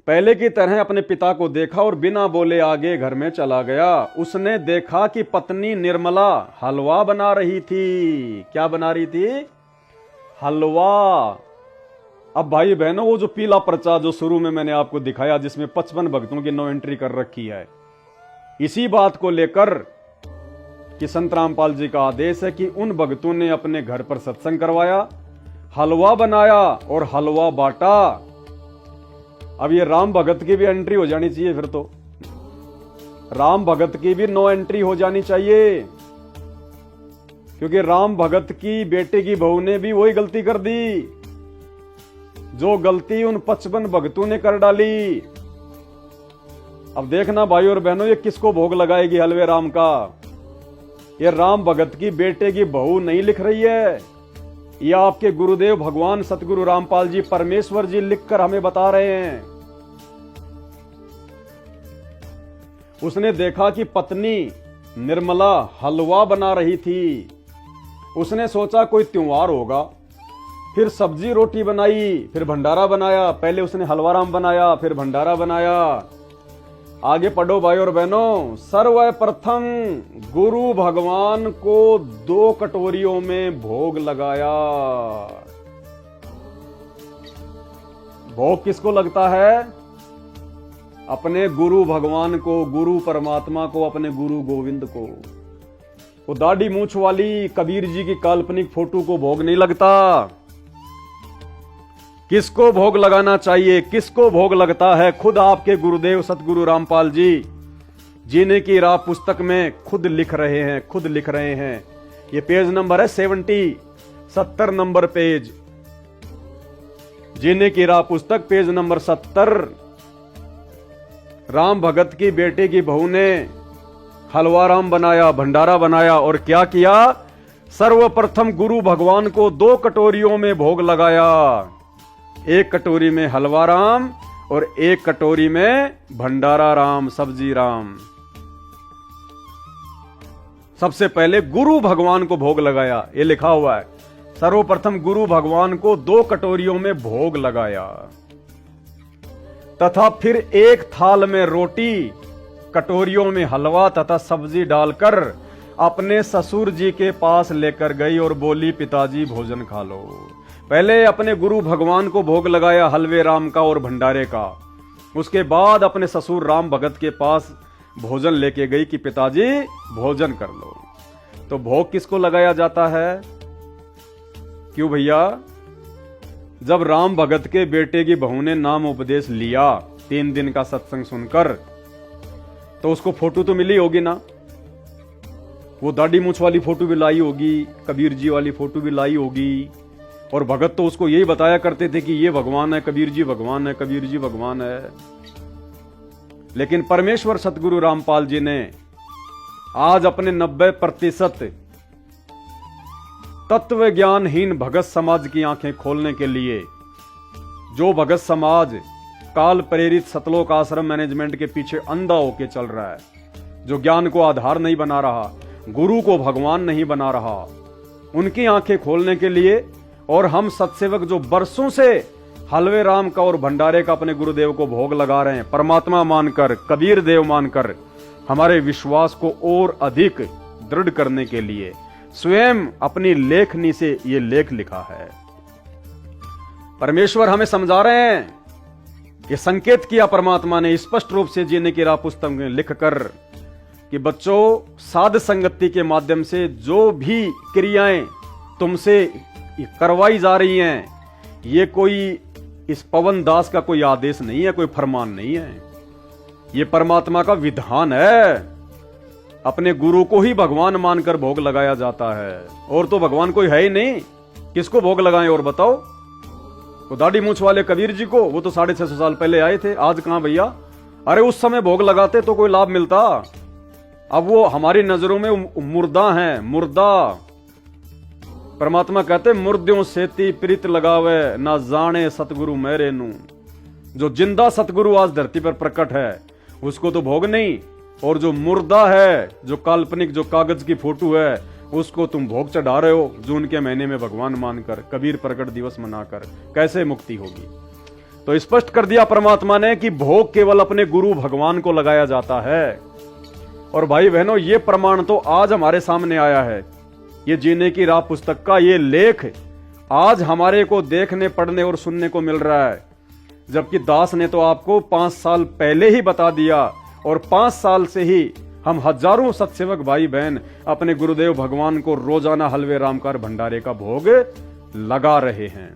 पहले की तरह अपने पिता को देखा और बिना बोले आगे घर में चला गया। उसने देखा कि पत्नी निर्मला हलवा बना रही थी। क्या बना रही थी? हलवा। अब भाई बहनों, वो जो पीला पर्चा जो शुरू में मैंने आपको दिखाया, जिसमें 55 भक्तों की नो एंट्री कर रखी है, इसी बात को लेकर कि संत रामपाल जी का आदेश है कि उन भक्तों ने अपने घर पर सत्संग करवाया, हलवा बनाया और हलवा बांटा। अब ये राम भगत की भी एंट्री हो जानी चाहिए, फिर तो राम भगत की भी नो एंट्री हो जानी चाहिए, क्योंकि राम भगत की बेटे की बहू ने भी वही गलती कर दी जो गलती उन 55 भक्तों ने कर डाली। अब देखना भाई और बहनों, ये किसको भोग लगाएगी हलवे राम का? ये राम भगत की बेटे की बहू नहीं लिख रही है, ये आपके गुरुदेव भगवान सतगुरु रामपाल जी परमेश्वर जी लिखकर हमें बता रहे हैं। उसने देखा कि पत्नी निर्मला हलवा बना रही थी। उसने सोचा कोई त्योहार होगा, फिर सब्जी रोटी बनाई, फिर भंडारा बनाया। पहले उसने हलवाराम बनाया, फिर भंडारा बनाया। आगे पढ़ो भाई और बहनों। सर्वप्रथम गुरु भगवान को 2 कटोरियों में भोग लगाया। भोग किसको लगता है? अपने गुरु भगवान को, गुरु परमात्मा को, अपने गुरु गोविंद को। वो दाढ़ी मूछ वाली कबीर जी की काल्पनिक फोटो को भोग नहीं लगता। किसको भोग लगाना चाहिए? किसको भोग लगता है? खुद आपके गुरुदेव सतगुरु रामपाल जी जीने की राह पुस्तक में खुद लिख रहे हैं, खुद लिख रहे हैं। ये पेज नंबर है 70 नंबर पेज, जीने की राह पुस्तक पेज नंबर 70। राम भगत की बेटे की बहू ने हलवाराम बनाया, भंडारा बनाया और क्या किया? सर्वप्रथम गुरु भगवान को 2 कटोरियों में भोग लगाया। 1 कटोरी में हलवा राम और 1 कटोरी में भंडारा राम, सब्जी राम। सबसे पहले गुरु भगवान को भोग लगाया, ये लिखा हुआ है। सर्वप्रथम गुरु भगवान को 2 कटोरियों में भोग लगाया तथा फिर 1 थाल में रोटी, कटोरियों में हलवा तथा सब्जी डालकर अपने ससुर जी के पास लेकर गई और बोली, पिताजी भोजन खा लो। पहले अपने गुरु भगवान को भोग लगाया हलवे राम का और भंडारे का। उसके बाद अपने ससुर राम भगत के पास भोजन लेके गई कि पिताजी भोजन कर लो। तो भोग किसको लगाया जाता है? क्यों भैया? जब राम भगत के बेटे की बहू ने नाम उपदेश लिया 3 दिन का सत्संग सुनकर, तो उसको फोटो तो मिली होगी ना। वो दाढ़ी मूछ वाली फोटो भी लाई होगी, कबीर जी वाली फोटो भी लाई होगी। और भगत तो उसको यही बताया करते थे कि ये भगवान है, कबीर जी भगवान है, कबीर जी भगवान है। लेकिन परमेश्वर सतगुरु रामपाल जी ने आज अपने 90% तत्व ज्ञानहीन भगत समाज की आंखें खोलने के लिए, जो भगत समाज काल प्रेरित सतलोक आश्रम मैनेजमेंट के पीछे अंधा होके चल रहा है, जो ज्ञान को आधार नहीं बना रहा, गुरु को भगवान नहीं बना रहा, उनकी आंखें खोलने के लिए और हम सत्सेवक जो बरसों से हलवे राम का और भंडारे का अपने गुरुदेव को भोग लगा रहे हैं, परमात्मा मानकर, कबीर देव मानकर, हमारे विश्वास को और अधिक दृढ़ करने के लिए स्वयं अपनी लेखनी से ये लेख लिखा है। परमेश्वर हमें समझा रहे हैं, ये संकेत किया परमात्मा ने स्पष्ट रूप से जीने की राह पुस्तक में लिखकर कि बच्चों, साध संगति के माध्यम से जो भी क्रियाएं तुमसे करवाई जा रही हैं, ये कोई इस पवन दास का कोई आदेश नहीं है, कोई फरमान नहीं है, ये परमात्मा का विधान है। अपने गुरु को ही भगवान मानकर भोग लगाया जाता है, और तो भगवान कोई है ही नहीं। किसको भोग लगाएं और बताओ? वो दाढ़ी मूछ वाले कबीर जी को, वो तो 650 साल पहले आए थे, आज कहां भैया? अरे उस समय भोग लगाते तो कोई लाभ मिलता। अब वो हमारी नजरों में मुर्दा हैं, मुर्दा। परमात्मा कहते मुर्दों सेती प्रीत लगावे, ना जाने सतगुरु मेरे नू। जो जिंदा सतगुरु आज धरती पर प्रकट है उसको तो भोग नहीं, और जो मुर्दा है, जो काल्पनिक, जो कागज की फोटो है, उसको तुम भोग चढ़ा रहे हो। जून के महीने में भगवान मानकर, कबीर प्रकट दिवस मनाकर कैसे मुक्ति होगी? तो स्पष्ट कर दिया परमात्मा ने कि भोग केवल अपने गुरु भगवान को लगाया जाता है। और भाई बहनों, ये प्रमाण तो आज हमारे सामने आया है। ये जीने की राह पुस्तक का ये लेख आज हमारे को देखने, पढ़ने और सुनने को मिल रहा है, जबकि दास ने तो आपको 5 साल पहले ही बता दिया। और 5 साल से ही हम हजारों सत्सेवक भाई बहन अपने गुरुदेव भगवान को रोजाना हलवे रामकार भंडारे का भोग लगा रहे हैं।